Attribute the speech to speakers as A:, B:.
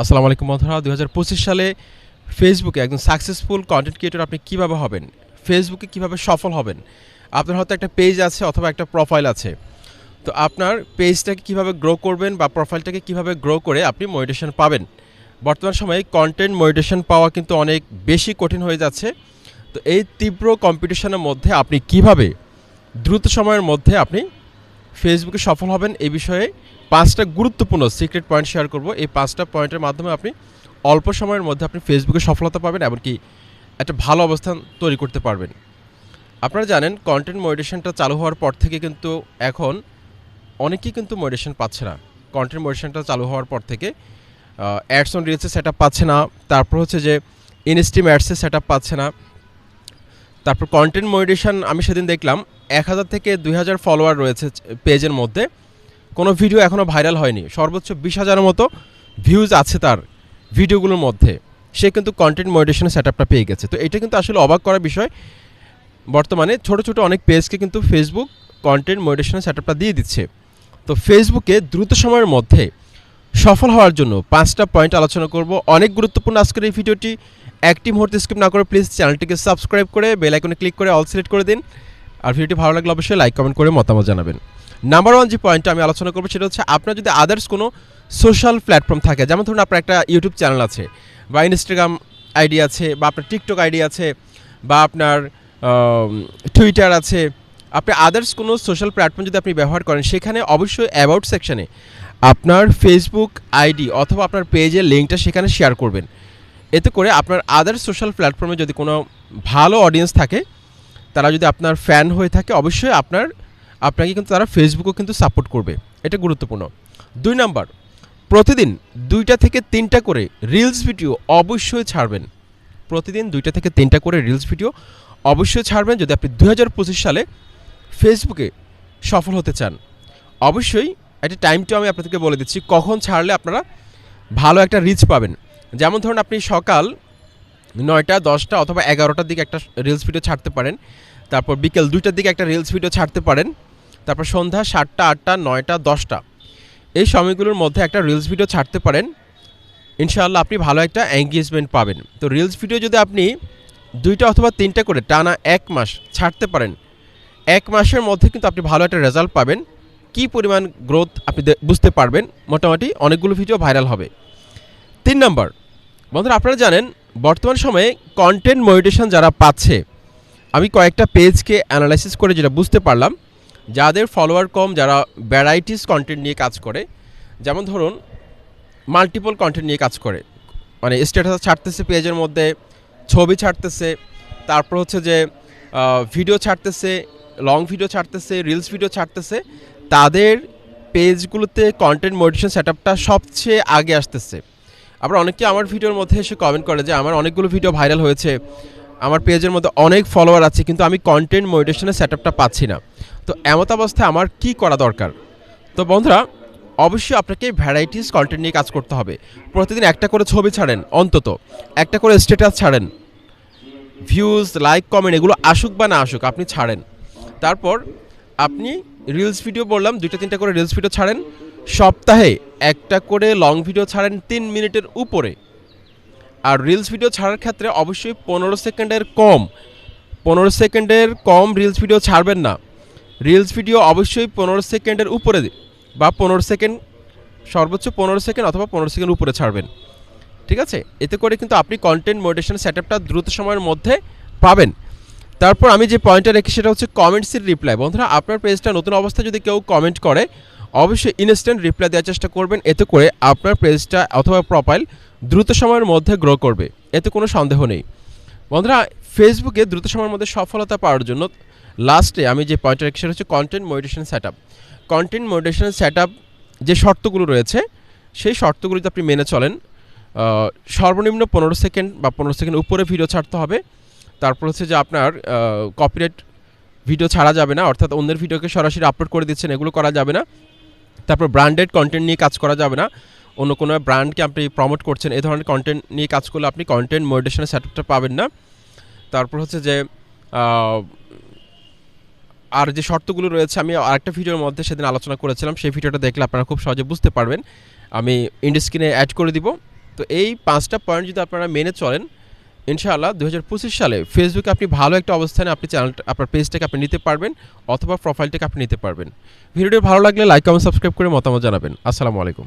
A: আসসালামু আলাইকুম বন্ধুরা। ২০২৫ সালে ফেসবুকে একজন সাকসেসফুল কন্টেন্ট ক্রিয়েটর আপনি কিভাবে হবেন, ফেসবুকে কিভাবে সফল হবেন। আপনার হয়তো একটা পেজ আছে অথবা একটা প্রোফাইল আছে। তো আপনার পেজটাকে কিভাবে গ্রো করবেন বা প্রোফাইলটাকে কিভাবে গ্রো করে আপনি মনিটাইজেশন পাবেন। বর্তমান সময়ে কন্টেন্ট মনিটাইজেশন পাওয়া কিন্তু অনেক বেশি কঠিন হয়ে যাচ্ছে। তো এই তীব্র কম্পিটিশনের মধ্যে আপনি কিভাবে দ্রুত সময়ের মধ্যে আপনি ফেসবুকে সফল হবেন, এই বিষয়ে ৫টা গুরুত্বপূর্ণ সিক্রেট পয়েন্ট শেয়ার করব। এই ৫টা পয়েন্টের মাধ্যমে আপনি অল্প সময়ের মধ্যে আপনি ফেসবুকে সফলতা পাবেন, এমনকি একটা ভালো অবস্থান তৈরি করতে পারবেন। আপনারা জানেন কন্টেন্ট মনিটাইজেশনটা চালু হওয়ার পর থেকে কিন্তু এখন অনেকেই কিন্তু মনিটাইজেশন পাচ্ছে না। কন্টেন্ট মনিটাইজেশনটা চালু হওয়ার পর থেকে অ্যাডস অন রিলসে সেট আপ পাচ্ছে না, তারপর হচ্ছে যে ইনস্ট্রিম অ্যাডসে সেট আপ পাচ্ছে না। তারপর কন্টেন্ট মনিটাইজেশন আমি সেদিন দেখলাম ১,০০০ থেকে ২,০০০ ফলোয়ার রয়েছে পেজের মধ্যে, কোনো ভিডিও এখনও ভাইরাল হয়নি। সর্বোচ্চ ২০,০০০-এর মতো ভিউজ আছে তার ভিডিওগুলোর মধ্যে। সে কিন্তু কন্টেন্ট মনিটাইজেশনের সেটআপটা পেয়ে গেছে। তো এটা কিন্তু আসলে অবাক করার বিষয়। বর্তমানে ছোট ছোট অনেক পেজকে কিন্তু ফেসবুক কন্টেন্ট মনিটাইজেশনের সেটআপটা দিয়ে দিচ্ছে। তো ফেসবুকে দ্রুত সময়ের মধ্যে সফল হওয়ার জন্য ৫টা পয়েন্ট আলোচনা করব। অনেক গুরুত্বপূর্ণ আজকের এই ভিডিওটি। একটি মুহূর্তে স্কিপ না করে প্লিজ চ্যানেলটিকে সাবস্ক্রাইব করে বেল আইকনে ক্লিক করে অল সিলেক্ট করে দিন। আর ভিডিওটি ভালো লাগলে অবশ্যই লাইক কমেন্ট করে মতামত জানাবেন। নাম্বার 1 যে পয়েন্টটা আমি আলোচনা করবো সেটা হচ্ছে, আপনার যদি আদার্স কোনো সোশ্যাল প্ল্যাটফর্ম থাকে, যেমন ধরুন আপনার একটা ইউটিউব চ্যানেল আছে বা ইনস্টাগ্রাম আইডি আছে বা আপনার টিকটক আইডি আছে বা আপনার টুইটার আছে, আপনি আদার্স কোনো সোশ্যাল প্ল্যাটফর্ম যদি আপনি ব্যবহার করেন, সেখানে অবশ্যই অ্যাবাউট সেকশানে আপনার ফেসবুক আইডি অথবা আপনার পেজের লিঙ্কটা সেখানে শেয়ার করবেন। এতে করে আপনার আদার্স সোশ্যাল প্ল্যাটফর্মে যদি কোনো ভালো অডিয়েন্স থাকে, তারা যদি আপনার ফ্যান হয়ে থাকে, অবশ্যই আপনাকে কিন্তু তারা ফেসবুকও কিন্তু সাপোর্ট করবে। এটা গুরুত্বপূর্ণ। ২ নাম্বার, প্রতিদিন ২টা থেকে ৩টা করে রিলস ভিডিও অবশ্যই ছাড়বেন। প্রতিদিন ২টা থেকে ৩টা করে রিলস ভিডিও অবশ্যই ছাড়বেন যদি আপনি ২০২৫ সালে ফেসবুকে সফল হতে চান। অবশ্যই একটা টাইমটাও আমি আপনাদেরকে বলে দিচ্ছি, কখন ছাড়লে আপনারা ভালো একটা রিচ পাবেন। যেমন ধরুন আপনি সকাল ৯টা, ১০টা অথবা ১১টার দিকে একটা রিলস ভিডিও ছাড়তে পারেন। তারপর বিকেল ২টার দিকে একটা রিলস ভিডিও ছাড়তে পারেন। তারপর সন্ধ্যা ৭টা, ৮টা, ৯টা, ১০টা এই সময়গুলোর মধ্যে একটা রিলস ভিডিও ছাড়তে পারেন। ইনশাআল্লাহ আপনি ভালো একটা এঙ্গেজমেন্ট পাবেন। তো রিলস ভিডিও যদি আপনি ২টা অথবা ৩টা করে টানা ১ মাস ছাড়তে পারেন, ১ মাসের মধ্যে কিন্তু আপনি ভালো একটা রেজাল্ট পাবেন। কী পরিমাণ গ্রোথ আপনি বুঝতে পারবেন। মোটামুটি অনেকগুলো ভিডিও ভাইরাল হবে। ৩ নাম্বার, বন্ধুরা আপনারা জানেন বর্তমান সময়ে কন্টেন্ট মনিটাইজেশন যারা পাচ্ছে, আমি কয়েকটা পেজকে অ্যানালাইসিস করে যেটা বুঝতে পারলাম, যাদের ফলোয়ার কম, যারা ভ্যারাইটিস কন্টেন্ট নিয়ে কাজ করে, যেমন ধরুন মাল্টিপল কন্টেন্ট নিয়ে কাজ করে, মানে স্ট্যাটাস ছাড়তেছে, পেজের মধ্যে ছবি ছাড়তেছে, তারপর হচ্ছে যে ভিডিও ছাড়তেছে, লং ভিডিও ছাড়তেছে, রিলস ভিডিও ছাড়তেছে, তাদের পেজগুলোতে কন্টেন্ট মনিটাইজেশন সেটআপটা সবচেয়ে আগে আসতেছে। আবার অনেকে আমার ভিডিওর মধ্যে এসে কমেন্ট করে যে আমার অনেকগুলো ভিডিও ভাইরাল হয়েছে, আমার পেজের মধ্যে অনেক ফলোয়ার আছে, কিন্তু আমি কন্টেন্ট মনিটাইজেশনের সেটআপটা পাচ্ছি না। তো এমত অবস্থায় আমার কি করা দরকার? তো বন্ধুরা, অবশ্যই আপনাকে ভ্যারাইটিস কন্টেন্ট নিয়ে কাজ করতে হবে। প্রতিদিন একটা করে ছবি ছাড়েন, অন্তত একটা করে স্ট্যাটাস ছাড়েন। ভিউজ, লাইক, কমেন্ট এগুলো আসুক বা না আসুক, আপনি ছাড়েন। তারপর আপনি রিলস ভিডিও বললাম ২টা ৩টা করে রিলস ভিডিও ছাড়েন। সপ্তাহে একটা করে লং ভিডিও ছাড়েন ৩ মিনিটের উপরে। আর রিলস ভিডিও ছাড়ার ক্ষেত্রে অবশ্যই ১৫ সেকেন্ডের কম রিলস ভিডিও ছাড়বেন না। রিলস ভিডিও অবশ্যই ১৫ সেকেন্ডের উপরে বা ১৫ সেকেন্ড, সর্বোচ্চ ১৫ সেকেন্ড অথবা ১৫ সেকেন্ড উপরে ছাড়বেন। ঠিক আছে? এতে করে কিন্তু আপনি কন্টেন্ট মনিটাইজেশন সেটআপটা দ্রুত সময়ের মধ্যে পাবেন। তারপর আমি যে পয়েন্টটা রেখে সেটা হচ্ছে কমেন্টসের রিপ্লাই। বন্ধুরা, আপনার পেজটা নতুন অবস্থায় যদি কেউ কমেন্ট করে, অবশ্যই ইনস্ট্যান্ট রিপ্লাই দেওয়ার চেষ্টা করবেন। এতে করে আপনার পেজটা অথবা প্রোফাইল দ্রুত সময়ের মধ্যে গ্রো করবে, এতে কোনো সন্দেহ নেই। বন্ধুরা, ফেসবুকে দ্রুত সময়ের মধ্যে সফলতা পাওয়ার জন্য লাস্টে আমি যে পয়েন্টটা রেখে সেটা হচ্ছে content monetization setup. Content monetization setup যে শর্তগুলো রয়েছে, সেই শর্তগুলো যদি আপনি মেনে চলেন, সর্বনিম্ন ১৫ সেকেন্ড বা ১৫ সেকেন্ড উপরে ভিডিও ছাড়তে হবে। তারপর হচ্ছে যে আপনার কপিরাইট ভিডিও ছাড়া যাবে না, অর্থাৎ অন্যের ভিডিওকে সরাসরি আপলোড করে দিচ্ছেন, এগুলো করা যাবে না। তারপর ব্র্যান্ডেড কন্টেন্ট নিয়ে কাজ করা যাবে না। অন্য কোনো ব্র্যান্ডকে আপনি প্রমোট করছেন, এই ধরনের কন্টেন্ট নিয়ে কাজ করলে আপনি কন্টেন্ট মনিটাইজেশনের সেটআপটা পাবেন না। তারপর হচ্ছে যে আর যে শর্তগুলো রয়েছে আমি আরেকটা ভিডিওর মধ্যে সেদিন আলোচনা করেছিলাম, সেই ভিডিওটা দেখলে আপনারা খুব সহজে বুঝতে পারবেন। আমি ইন্ড স্ক্রিনে অ্যাড করে দিব, তো এই 5টা পয়েন্ট যদি আপনারা মেনে চলেন, ইনশাআল্লাহ 2025 সালে ফেসবুকে আপনি ভালো একটা অবস্থানে আপনি চ্যানেলটা, আপনার পেজটাকে আপনি নিতে পারবেন অথবা প্রোফাইলটাকে আপনি নিতে পারবেন। ভিডিওটি ভালো লাগলে লাইক, কমেন্ট, সাবস্ক্রাইব করে মতামত জানাবেন। আসসালামু আলাইকুম।